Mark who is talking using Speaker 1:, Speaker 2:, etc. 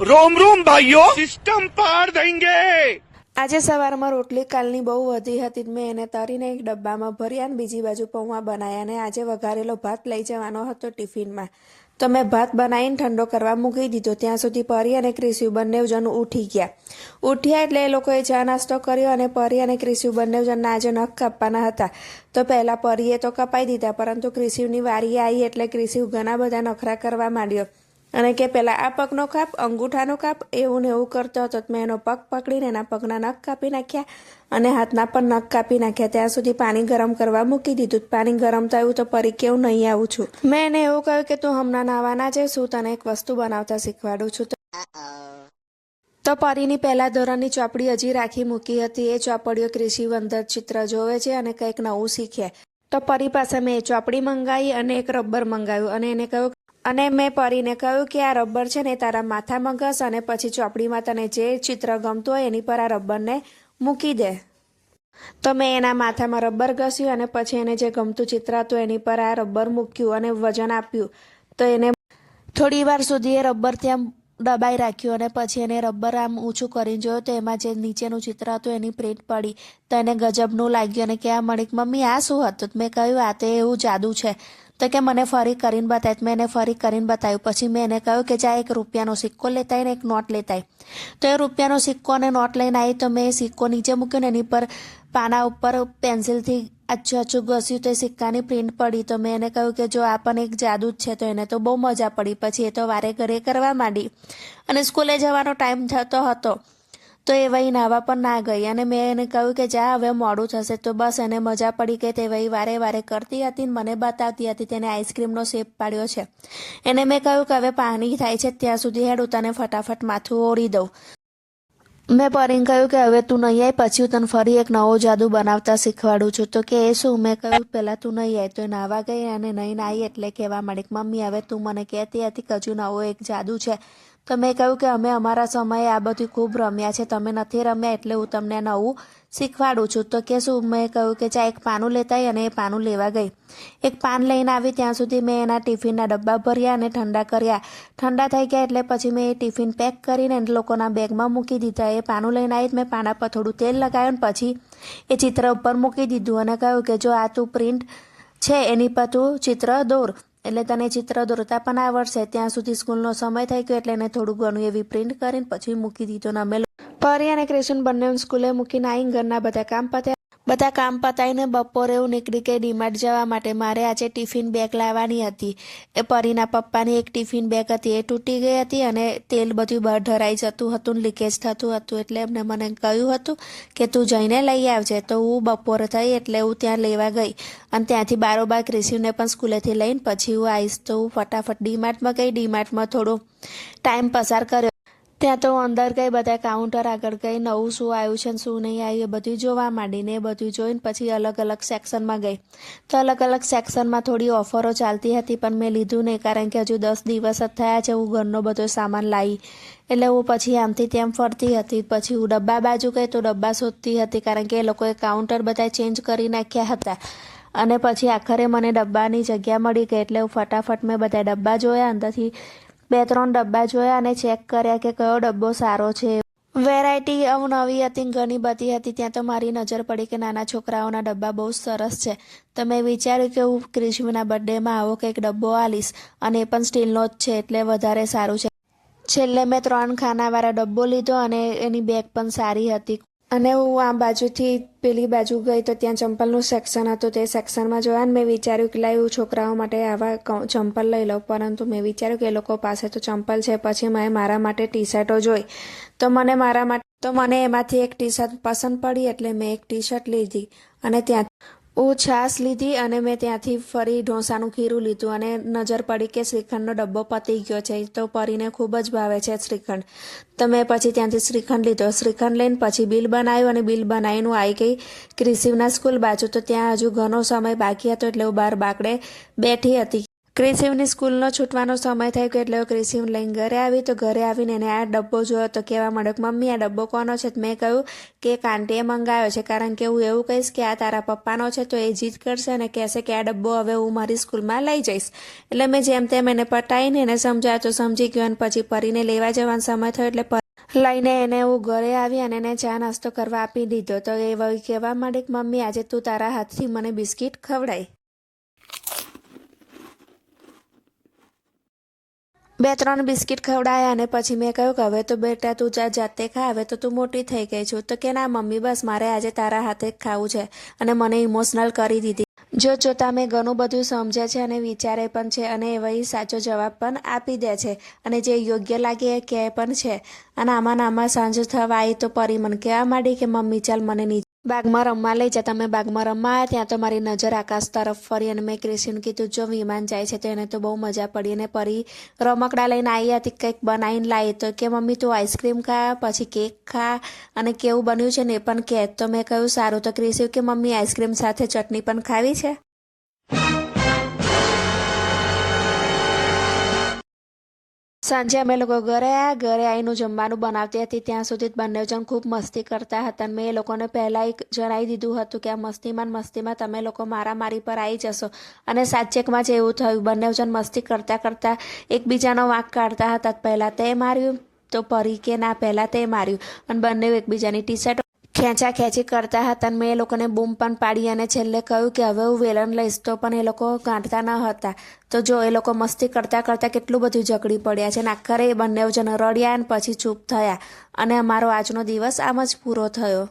Speaker 1: रोम रोम भाइयों, सिस्टम पार देंगे।
Speaker 2: આજે સવારમાં રોટલી કાલની બહુ વધી હતી. મેં એને તરીને એક ડબ્બામાં ભર્યા અને બીજી બાજુ પૌવા બનાવ્યા અને આજે વઘારેલો ભાત લઈ જવાનો હતો ટિફિનમાં. તો મેં ભાત બનાવીને ઠંડો કરવા મૂકી દીધો. ત્યાં સુધી પરી અને ક્રિસ્યુ બંને જણ ઉઠી ગયા. ઉઠ્યા એટલે એ લોકોએ ચા નાસ્તો કર્યો અને પરી અને ક્રિસ્યુ બંને જણના આજે નખ કાપવાના હતા. તો પહેલાં પરીએ તો કપાઈ દીધા, પરંતુ ક્રિસ્યુની વારી આવી એટલે ક્રિસ્યુ ઘણા બધા નખરા કરવા માંડ્યો અને કે પેલા આ પગનો કાપ, અંગૂઠાનો કાપ, એવું ને એવું કરતો હતો. મેં એનો પગ પકડીને એના પગના નખ કાપી નાખ્યા અને હાથના પણ નખ કાપી નાખ્યા. ત્યાં સુધી પાણી ગરમ કરવા મૂકી દીધું. પાણી ગરમ થયું તો પરી કેવું નહીં આવું છું. મેં એને એવું કહ્યું કે તું હમણાં નાવાના છે, શું તને એક વસ્તુ બનાવતા શીખવાડું છું. તો પરીની પહેલા ધોરણની ચોપડી હજી રાખી મૂકી હતી. એ ચોપડીઓ ક્રિસ્યુ અંદર ચિત્ર જોવે છે અને કંઈક નવું શીખે. તો પરી પાસે મેં એ ચોપડી મંગાવી અને એક રબર મંગાવ્યું અને એને કહ્યું અને મેં પરીને કહ્યું કે આ રબર છે ને તારા માથામાં ઘસ અને પછી ચોપડીમાં તને જે ચિત્ર ગમતું હોય એની પર આ રબરને મૂકી દે. તો મેં એના માથામાં રબર ઘસ્યું અને પછી એને જે ગમતું ચિત્ર હતું એની પર આ રબર મૂક્યું અને વજન આપ્યું. તો એને થોડી વાર સુધી એ રબર ત્યાં દબાઈ રાખ્યું અને પછી એને રબર આમ ઊંચું કરીને જોયું તો એમાં જે નીચેનું ચિત્ર હતું એની પ્રિન્ટ પડી. તો એને ગજબનું લાગ્યું અને કહેવા મળી કે મમ્મી આ શું હતું? મેં કહ્યું આ તો એવું જાદુ છે. તો કે મને ફરી કરીને બતાવ્યું. મેં એને ફરી કરીને બતાવ્યું. પછી મેં એને કહ્યું કે જા એક રૂપિયાનો સિક્કો લેતા આય ને એક નોટ લેતા આય. તો એ રૂપિયાનો સિક્કો અને નોટ લઈને આવી. તો મેં એ સિક્કો નીચે મૂક્યો ને એની પર પાના ઉપર પેન્સિલથી આછું આછું ઘસ્યું તો એ સિક્કાની પ્રિન્ટ પડી. તો મેં એને કહ્યું કે જો આ પણ એક જાદુ જ છે. તો એને તો બહુ મજા પડી. પછી એ તો વારે ઘરે કરવા માંડી અને સ્કૂલે જવાનો ટાઈમ થતો હતો તો એ વહી નાવા પણ ના ગઈ. અને મેં એને કહ્યું કે જા હવે મોડું થશે. તો બસ એને મજા પડી કે તે વહી વારે વારે કરતી હતી ને મને બતાવતી હતી. તેને આઈસ્ક્રીમનો શેપ પાડ્યો છે. એને મેં કહ્યું કે હવે પાણી થાય છે ત્યાં સુધી હેડ હું તને ફટાફટ માથું ઓળી દઉં. મેં પરીને કહ્યું કે હવે તું નહીં આવી, પછી હું તને ફરી એક નવો જાદુ બનાવતા શીખવાડું છું. તો કે એ શું? મેં કહ્યું પહેલાં તું નહીં આવી. તો એ નાવા ગઈ અને નહીં આવી એટલે કહેવા માંડી કે મમ્મી હવે તું મને કહેતી હતી કે હજુ નવો એક જાદુ છે. તો મેં કહ્યું કે અમે અમારા સમયે આ બધું ખૂબ રમ્યા છે, તમે નથી રમ્યા એટલે હું તમને નવું શીખવાડું છું. તો કે શું? મેં કહ્યું કે ચા એક પાનું લેતા આવી અને એ પાનું લેવા ગઈ. એક પાન લઈને આવી ત્યાં સુધી મેં એના ટિફિનના ડબ્બા ભર્યા અને ઠંડા કર્યા. ઠંડા થઈ ગયા એટલે પછી મેં એ ટિફિન પેક કરીને એ લોકોના બેગમાં મૂકી દીધા. એ પાનું લઈને આવી મેં પાના પર થોડું તેલ લગાવ્યું ને પછી એ ચિત્ર ઉપર મૂકી દીધું અને કહ્યું કે જો આ તું પ્રિન્ટ છે એની પર તું ચિત્ર દોર એટલે તને ચિત્ર દોરતા પણ આવડશે. ત્યાં સુધી સ્કૂલનો સમય થઈ ગયો એટલે એને થોડું ઘણું એવી પ્રિન્ટ કરીને પછી મૂકી દીધું. ને અમે પરી અને ક્રિશન બંને સ્કૂલે મૂકીને આવીને ઘરના બધા કામ પતાવીને બપોરે હું નીકળી ગઈ ડીમાર્ટ જવા માટે. મારે આજે ટિફિન બેગ લાવવાની હતી. એ પરીના પપ્પાની એક ટિફિન બેગ હતી એ તૂટી ગઈ હતી અને તેલ બધું બહાર ઢરાઈ જતું હતું ને લીકેજ થતું હતું. એટલે એમને મને કહ્યું હતું કે તું જઈને લઈ આવજે. તો હું બપોરે થઈ એટલે હું ત્યાં લેવા ગઈ અને ત્યાંથી બારોબાર ક્રિસ્યુને પણ સ્કૂલેથી લઈને પછી હું આવીશ. તો હું ફટાફટ ડીમાર્ટમાં ગઈ. ડીમાર્ટમાં થોડો ટાઈમ પસાર કર્યો. ત્યાં તો અંદર ગઈ, બધા કાઉન્ટર આગળ ગઈ, નવું શું આવ્યું છે ને શું નહીં આવ્યું એ બધું જોવા માંડીને એ બધું જોઈને પછી અલગ અલગ સેક્શનમાં ગઈ. તો અલગ અલગ સેક્શનમાં થોડી ઓફરો ચાલતી હતી પણ મેં લીધું નહીં કારણ કે હજુ 10 દિવસ જ થયા છે હું ઘરનો બધો સામાન લાવી. એટલે હું પછી આમથી તેમ ફરતી હતી. પછી હું ડબ્બા બાજુ ગઈ તો ડબ્બા શોધતી હતી કારણ કે એ લોકોએ કાઉન્ટર બધા ચેન્જ કરી નાખ્યા હતા. અને પછી આખરે મને ડબ્બાની જગ્યા મળી ગઈ એટલે હું ફટાફટ મેં બધા ડબ્બા જોયા. અંદરથી 2-3 ડબ્બા જોયા અને ચેક કર્યા કે કયો ડબ્બો સારો છે. વેરાયટી અવનવી હતી, ઘણી બધી હતી. ત્યાં તો મારી નજર પડી કે નાના છોકરાઓના ડબ્બા બહુ સરસ છે. તો મેં વિચાર્યું કે હું ક્રિશ્વીના બર્થડેમાં આવો કંઈક ડબ્બો આલીશ અને એ પણ સ્ટીલનો જ છે એટલે વધારે સારું છે. છેલ્લે મેં 3 ખાનાવાળા ડબ્બો લીધો અને એની બેગ પણ સારી હતી. અને હું આ બાજુથી પેલી બાજુ ગઈ તો ત્યાં ચંપલનું સેક્શન હતું. તે સેક્શનમાં જોયા ને મેં વિચાર્યું કે લાવ છોકરાઓ માટે આવા ચંપલ લઈ લઉં. પરંતુ મેં વિચાર્યું કે એ લોકો પાસે તો ચંપલ છે. પછી મેં મારા માટે ટી શર્ટો જોઈ તો મને એમાંથી એક ટી શર્ટ પસંદ પડી એટલે મેં એક ટી શર્ટ લીધી અને ત્યાં હું છાશ લીધી અને મેં ત્યાંથી ફરી ઢોસાનું ખીરું લીધું અને નજર પડી કે શ્રીખંડનો ડબ્બો પતી ગયો છે. તો પરીને ખૂબ જ ભાવે છે શ્રીખંડ. તો મેં પછી ત્યાંથી શ્રીખંડ લીધો. શ્રીખંડ લઈને પછી બિલ બનાવ્યું અને બિલ બનાવીને હું આવી ગઈ ક્રિસ્યુના સ્કૂલ બાજુ. તો ત્યાં હજુ ઘણો સમય બાકી હતો એટલે હું બહાર બાકડે બેઠી હતી ક્રિશિવની સ્કૂલનો છૂટવાનો સમય થયો કે એટલે ક્રિશિવ લઈને ઘરે આવી તો ઘરે આવીને એને આ ડબ્બો જોયો તો કહેવા માંડ્યો કે મમ્મી આ ડબ્બો કોનો છે? તો મેં કહ્યું કે એક આંટીએ મંગાવ્યો છે, કારણ કે હું એવું કહીશ કે આ તારા પપ્પાનો છે તો એ જીદ કરશે અને કહેશે કે આ ડબ્બો હવે હું મારી સ્કૂલમાં લઈ જઈશ. એટલે મેં જેમ તેમ એને પટાઈને એને સમજાવ્યો તો સમજી ગયો અને પછી પરીને લેવા જવાનો સમય થયો એટલે લઈને એને હું ઘરે આવી અને એને ચા નાસ્તો કરવા આપી દીધો. તો એ વહુ કહેવા માંડી કે મમ્મી આજે તું તારા હાથથી મને બિસ્કિટ ખવડાય. 2-3 બિસ્કિટ ખવડાયા અને પછી મેં કહ્યું કે હવે તો બેટા તું જાતે ખા, હવે તો તું મોટી થઈ ગઈ છું. તો કે ના મમ્મી બસ મારે આજે તારા હાથે જ ખાવું છે, અને મને ઇમોશનલ કરી દીધી. જોતા મેં ઘણું બધું સમજે છે અને વિચારે પણ છે અને એ વહી સાચો જવાબ પણ આપી દે છે અને જે યોગ્ય લાગે એ કહે પણ છે. અને આમાં સાંજ થવા આવી તો પરી મને કહેવા માંડી કે મમ્મી ચાલ મને નીચે બાગમાં રમવા લઈ જા. તમે બાગમાં રમવા આવ્યા ત્યાં તો મારી નજર આકાશ તરફ ફરી અને મેં ક્રિશિવને કીધું જો વિમાન જાય છે તો એને તો બહુ મજા પડી. અને પરી રમકડા લઈને આવી હતી, કંઈક બનાવીને લાવી તો કે મમ્મી તું આઈસ્ક્રીમ ખા, પછી કેક ખા અને કેવું બન્યું છે ને એ પણ કહે. તો મેં કહ્યું સારું. તો ક્રિશિવ કે મમ્મી આઈસ્ક્રીમ સાથે ચટણી પણ ખાવી છે? સાંજે અમે લોકો ઘરે આવીને જમવાનું બનાવતી હતી ત્યાં સુધી બંને જણ ખૂબ મસ્તી કરતા હતા. મેં એ લોકોને પહેલાં જણાવી દીધું હતું કે આ મસ્તીમાં તમે લોકો મારી પર આવી જશો. અને સાચેકમાં જ એવું થયું. બંને જણ મસ્તી કરતા એકબીજાનો વાંક કાઢતા હતા. પહેલાં તે માર્યું તો પરી કે ના પહેલાં તે માર્યું, અને બંને એકબીજાની ટી શર્ટ ખેંચી કરતા હતા. અને મેં એ લોકોને બૂમ પણ પાડી અને છેલ્લે કહ્યું કે હવે હું વેલણ લઈશ, તો પણ એ લોકો કાઢતા ન હતા. તો જો એ લોકો મસ્તી કરતા કેટલું બધું ઝઘડી પડ્યા છે. અને આખરે બંને જણ રડ્યા અને પછી ચૂપ થયા. અને અમારો આજનો દિવસ આમ જ પૂરો થયો.